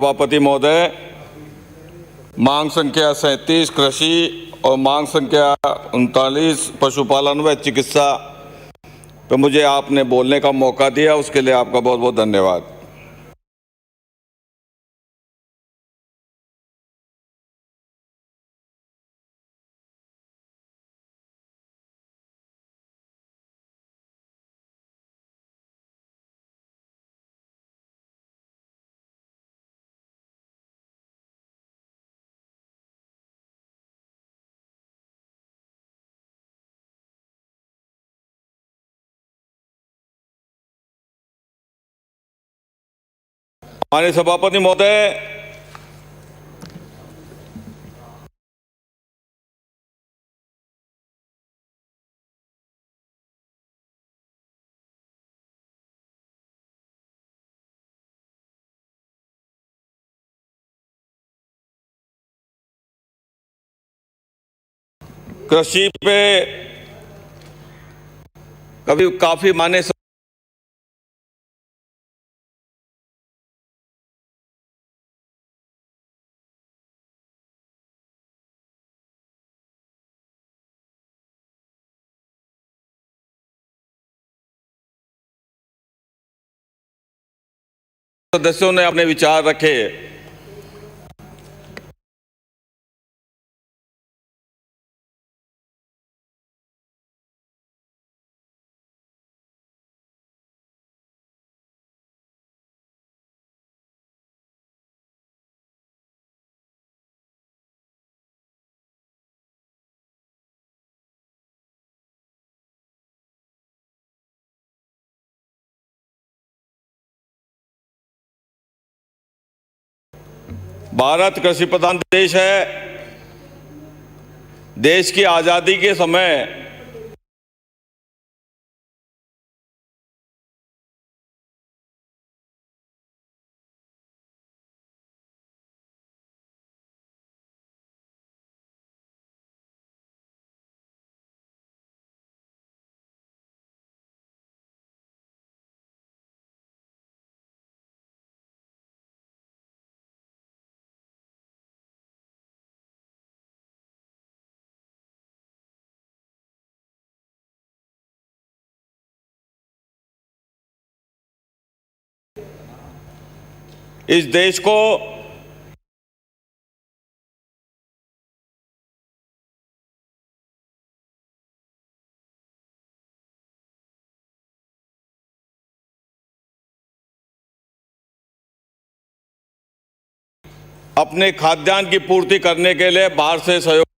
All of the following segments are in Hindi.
सभापति महोदय, मांग संख्या 37 कृषि और मांग संख्या 39 पशुपालन व चिकित्सा पर मुझे आपने बोलने का मौका दिया, उसके लिए आपका बहुत बहुत धन्यवाद। माननीय सभापति महोदय, कृषि पे कभी काफी माने सदस्यों ने अपने विचार रखे। भारत कृषि प्रधान देश है। देश की आजादी के समय इस देश को अपने खाद्यान्न की पूर्ति करने के लिए बाहर से सहयोग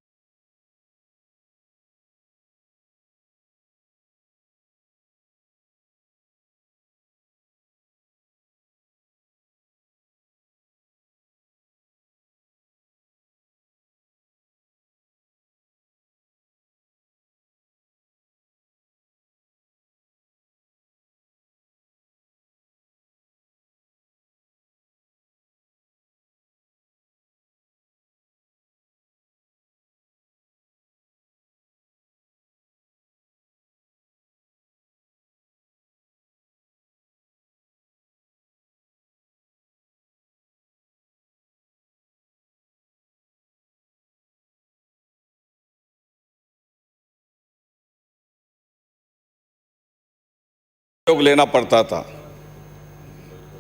लेना पड़ता था,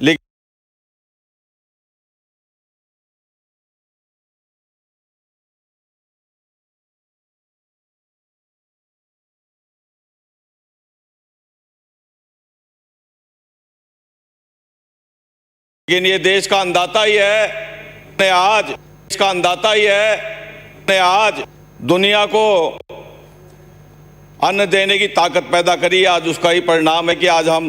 लेकिन ये देश का अन्नदाता ही है। आज देश का अन्नदाता ही है। आज दुनिया को अन्न देने की ताकत पैदा करी। आज उसका ही परिणाम है कि आज हम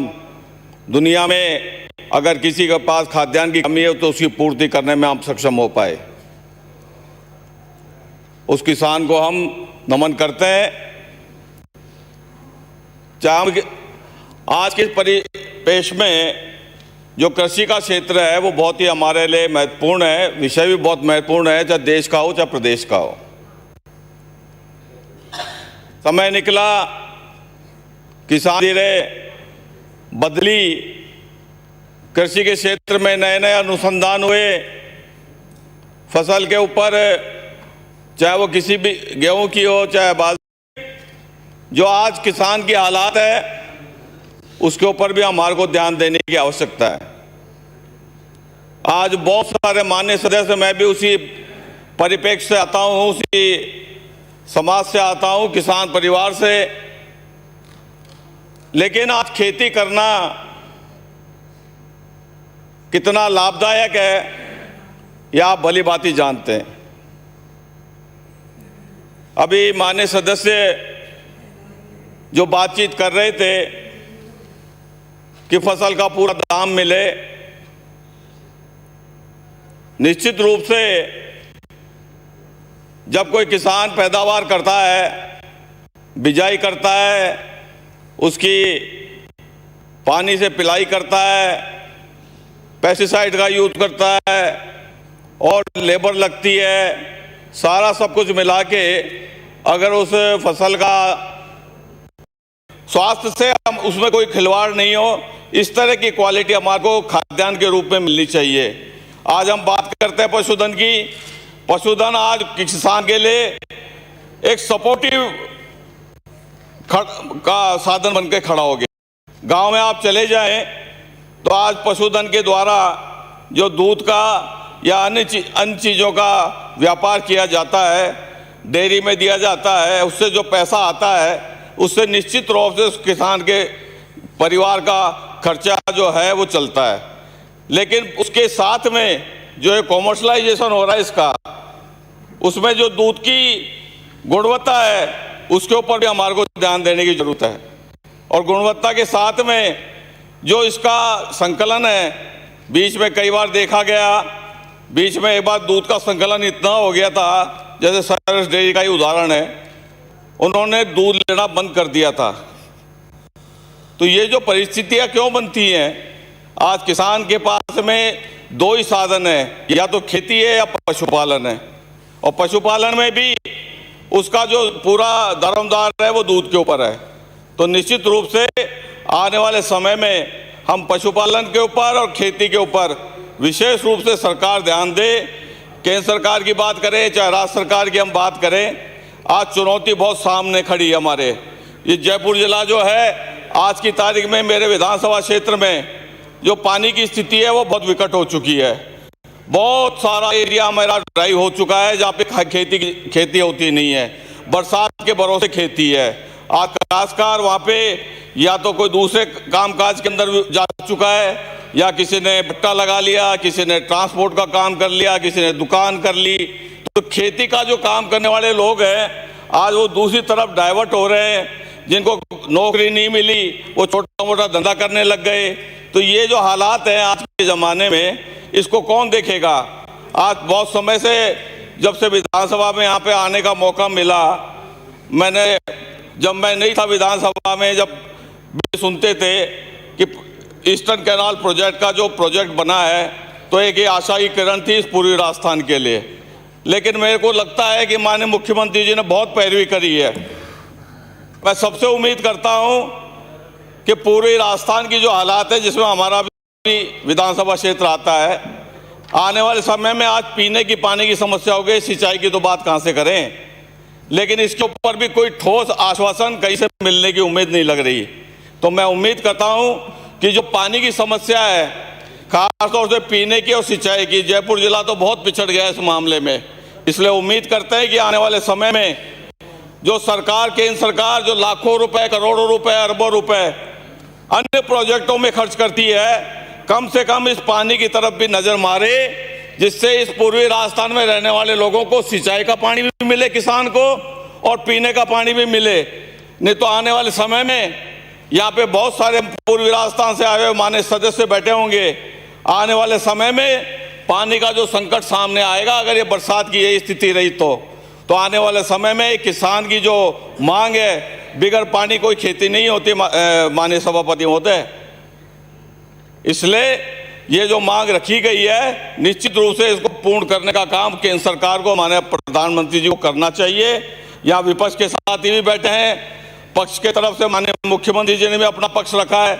दुनिया में अगर किसी के पास खाद्यान्न की कमी है तो उसकी पूर्ति करने में हम सक्षम हो पाए। उस किसान को हम नमन करते हैं। चाहे आज के परिपेक्ष में जो कृषि का क्षेत्र है वो बहुत ही हमारे लिए महत्वपूर्ण है। विषय भी बहुत महत्वपूर्ण है, चाहे देश का हो चाहे प्रदेश का हो। समय निकला, किसान धीरे बदली कृषि के क्षेत्र में नए नए अनुसंधान हुए फसल के ऊपर, चाहे वो किसी भी गेहूं की हो चाहे बाजरे। जो आज किसान की हालात है उसके ऊपर भी हमारे को ध्यान देने की आवश्यकता है। आज बहुत सारे मान्य सदस्य, मैं भी उसी परिप्रेक्ष्य से आता हूं, उसी समाज से आता हूं, किसान परिवार से। लेकिन आज खेती करना कितना लाभदायक है यह आप भली भांति जानते हैं। अभी माननीय सदस्य जो बातचीत कर रहे थे कि फसल का पूरा दाम मिले, निश्चित रूप से जब कोई किसान पैदावार करता है, बिजाई करता है, उसकी पानी से पिलाई करता है, पेस्टिसाइड का यूज करता है और लेबर लगती है, सारा सब कुछ मिला के अगर उस फसल का स्वास्थ्य से हम उसमें कोई खिलवाड़ नहीं हो, इस तरह की क्वालिटी हमारे को खाद्यान्न के रूप में मिलनी चाहिए। आज हम बात करते हैं पशुधन की। पशुधन आज किसान के लिए एक सपोर्टिव का साधन बनकर खड़ा हो गया। गांव में आप चले जाएं तो आज पशुधन के द्वारा जो दूध का या अन्य चीज़ों का व्यापार किया जाता है, डेयरी में दिया जाता है, उससे जो पैसा आता है उससे निश्चित रूप से उस किसान के परिवार का खर्चा जो है वो चलता है। लेकिन उसके साथ में जो है कॉमर्शलाइजेशन हो रहा है इसका, उसमें जो दूध की गुणवत्ता है उसके ऊपर भी हमारे को ध्यान देने की जरूरत है। और गुणवत्ता के साथ में जो इसका संकलन है, बीच में कई बार देखा गया, बीच में एक बार दूध का संकलन इतना हो गया था, जैसे सरस डेयरी का ही उदाहरण है, उन्होंने दूध लेना बंद कर दिया था। तो ये जो परिस्थितियां क्यों बनती हैं, आज किसान के पास में दो ही साधन है, या तो खेती है या पशुपालन है। और पशुपालन में भी उसका जो पूरा दारोमदार है वो दूध के ऊपर है। तो निश्चित रूप से आने वाले समय में हम पशुपालन के ऊपर और खेती के ऊपर विशेष रूप से सरकार ध्यान दे। केंद्र सरकार की बात करें चाहे राज्य सरकार की हम बात करें, आज चुनौती बहुत सामने खड़ी है हमारे। ये जयपुर जिला जो है आज की तारीख में मेरे विधानसभा क्षेत्र में जो पानी की स्थिति है वो बहुत विकट हो चुकी है। बहुत सारा एरिया मेरा ड्राई हो चुका है जहाँ पे खेती होती नहीं है, बरसात के भरोसे खेती है। आज काश्तकार वहाँ पे या तो कोई दूसरे कामकाज के अंदर जा चुका है, या किसी ने भट्टा लगा लिया, किसी ने ट्रांसपोर्ट का काम कर लिया, किसी ने दुकान कर ली। तो खेती का जो काम करने वाले लोग हैं आज वो दूसरी तरफ डाइवर्ट हो रहे हैं। जिनको नौकरी नहीं मिली वो छोटा मोटा धंधा करने लग गए। तो ये जो हालात हैं आज के ज़माने में, इसको कौन देखेगा। आज बहुत समय से जब से विधानसभा में यहाँ पे आने का मौका मिला, जब मैं नहीं था विधानसभा में, जब भी सुनते थे कि ईस्टर्न कैनाल प्रोजेक्ट का जो प्रोजेक्ट बना है, तो एक ये आशा की किरण थी इस पूर्वी राजस्थान के लिए। लेकिन मेरे को लगता है कि माननीय मुख्यमंत्री जी ने बहुत पैरवी करी है। मैं सबसे उम्मीद करता हूं कि पूर्वी राजस्थान की जो हालात है, जिसमें हमारा भी विधानसभा क्षेत्र आता है, आने वाले समय में आज पीने की पानी की समस्या हो गई, सिंचाई की तो बात कहां से करें। लेकिन इसके ऊपर भी कोई ठोस आश्वासन कहीं से मिलने की उम्मीद नहीं लग रही। तो मैं उम्मीद करता हूं कि जो पानी की समस्या है, खासतौर से पीने की और सिंचाई की, जयपुर जिला तो बहुत पिछड़ गया इस मामले में। इसलिए उम्मीद करते हैं कि आने वाले समय में जो सरकार, केंद्र सरकार जो लाखों रुपए, करोड़ों रुपए, अरबों रुपए अन्य प्रोजेक्टों में खर्च करती है, कम से कम इस पानी की तरफ भी नजर मारे, जिससे इस पूर्वी राजस्थान में रहने वाले लोगों को सिंचाई का पानी भी मिले, किसान को, और पीने का पानी भी मिले। नहीं तो आने वाले समय में यहाँ पे बहुत सारे पूर्वी राजस्थान से आए हुए मान्य सदस्य बैठे होंगे। आने वाले समय में पानी का जो संकट सामने आएगा, अगर ये बरसात की यही स्थिति रही तो आने वाले समय में किसान की जो मांग है, बिगर पानी कोई खेती नहीं होती माननीय सभापति महोदय। इसलिए ये जो मांग रखी गई है, निश्चित रूप से इसको पूर्ण करने का काम केंद्र सरकार को, माननीय प्रधानमंत्री जी को करना चाहिए। यहाँ विपक्ष के साथी भी बैठे हैं, पक्ष के तरफ से माननीय मुख्यमंत्री जी ने भी अपना पक्ष रखा है।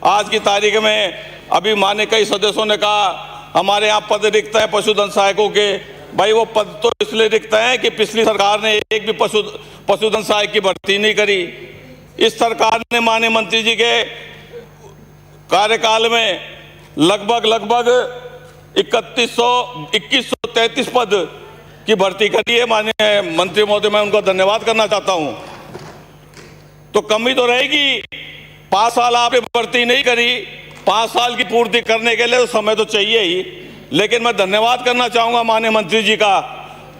आज की तारीख में अभी माने कई सदस्यों ने कहा हमारे यहाँ पद रिक्त है पशुधन सहायकों के। भाई वो पद तो इसलिए रिक्त हैं कि पिछली सरकार ने एक भी पशुधन सहायक की भर्ती नहीं करी। इस सरकार ने माननीय मंत्री जी के कार्यकाल में लगभग 2133 पद की भर्ती करी है। माननीय मंत्री महोदय, मैं उनका धन्यवाद करना चाहता हूं। तो कमी तो रहेगी, 5 साल आपने भर्ती नहीं करी, 5 साल की पूर्ति करने के लिए तो समय तो चाहिए ही। लेकिन मैं धन्यवाद करना चाहूंगा माननीय मंत्री जी का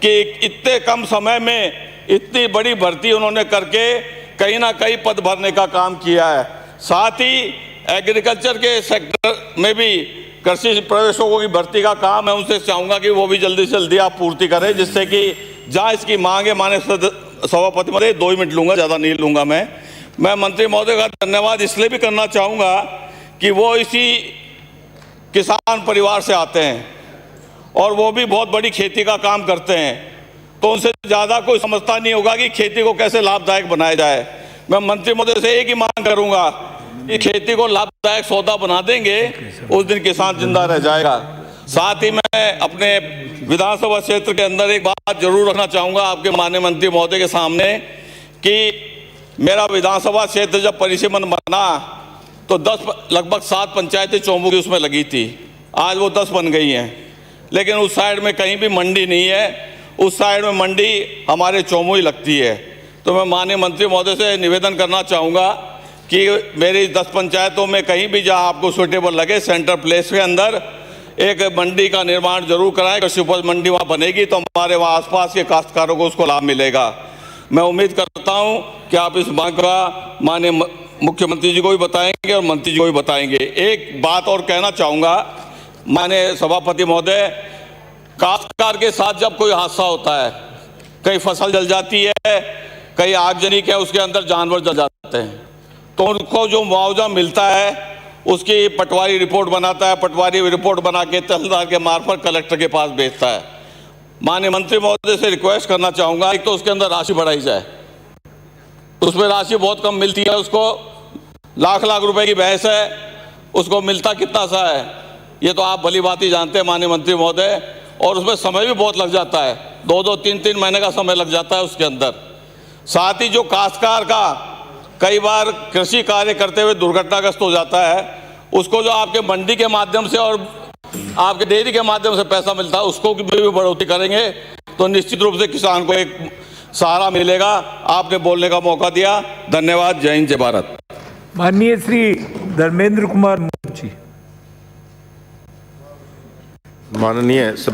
कि इतने कम समय में इतनी बड़ी भर्ती उन्होंने करके कहीं ना कहीं पद भरने का काम किया है। साथ ही एग्रीकल्चर के सेक्टर में भी कृषि प्रवेशकों की भर्ती का काम है, उनसे चाहूंगा कि वो भी जल्दी से जल्दी आप पूर्ति करें, जिससे कि जहां इसकी मांग है। माननीय सभापति महोदय, 2 मिनट लूंगा, ज़्यादा नहीं लूंगा। मैं मंत्री महोदय का धन्यवाद इसलिए भी करना चाहूँगा कि वो इसी किसान परिवार से आते हैं और वो भी बहुत बड़ी खेती का काम करते हैं, तो उनसे ज़्यादा कोई समझता नहीं होगा कि खेती को कैसे लाभदायक बनाया जाए। मैं मंत्री महोदय से एक ही मांग करूँगा कि खेती को लाभदायक सौदा बना देंगे, उस दिन किसान जिंदा रह जाएगा। साथ ही मैं अपने विधानसभा क्षेत्र के अंदर एक बात जरूर रखना चाहूँगा आपके माननीय मंत्री महोदय के सामने कि मेरा विधानसभा क्षेत्र जब परिसीमन बना तो लगभग 7 पंचायतें चौमू की उसमें लगी थी। आज वो 10 बन गई हैं, लेकिन उस साइड में कहीं भी मंडी नहीं है। उस साइड में मंडी हमारे चौमू ही लगती है। तो मैं माननीय मंत्री महोदय से निवेदन करना चाहूँगा कि मेरी 10 पंचायतों में कहीं भी जहाँ आपको सूटेबल लगे सेंटर प्लेस के अंदर एक मंडी का निर्माण जरूर कराएं। कृषि उपज मंडी वहाँ बनेगी तो हमारे वहाँ आसपास के काश्तकारों को उसको लाभ मिलेगा। मैं उम्मीद करता हूँ कि आप इस मांग का माननीय मुख्यमंत्री जी को भी बताएंगे और मंत्री जी को भी बताएंगे। एक बात और कहना चाहूँगा माननीय सभापति महोदय, काश्तकार के साथ जब कोई हादसा होता है, कहीं फसल जल जाती है, कहीं आगजनी के उसके अंदर जानवर जल जाते हैं, तो उनको जो मुआवजा मिलता है उसकी पटवारी रिपोर्ट बनाता है। पटवारी रिपोर्ट बना के तहसीलदार के मार्फत कलेक्टर के पास भेजता है। माननीय मंत्री महोदय से रिक्वेस्ट करना चाहूँगा, एक तो उसके अंदर राशि बढ़ाई जाए, उसमें राशि बहुत कम मिलती है, उसको लाख रुपए की बहस है, उसको मिलता कितना सा है ये तो आप भली बात ही जानते हैं माननीय मंत्री महोदय। और उसमें समय भी बहुत लग जाता है, 2-2, 3-3 महीने का समय लग जाता है उसके अंदर। साथ ही जो काश्तकार का कई बार कृषि कार्य करते हुए दुर्घटनाग्रस्त हो जाता है, उसको जो आपके मंडी के माध्यम से और आपके डेयरी के माध्यम से पैसा मिलता है, उसको भी बढ़ोतरी करेंगे तो निश्चित रूप से किसान को एक सहारा मिलेगा। आपने बोलने का मौका दिया, धन्यवाद। जय हिंद, जय भारत। माननीय श्री धर्मेंद्र कुमार मुर्ची। माननीय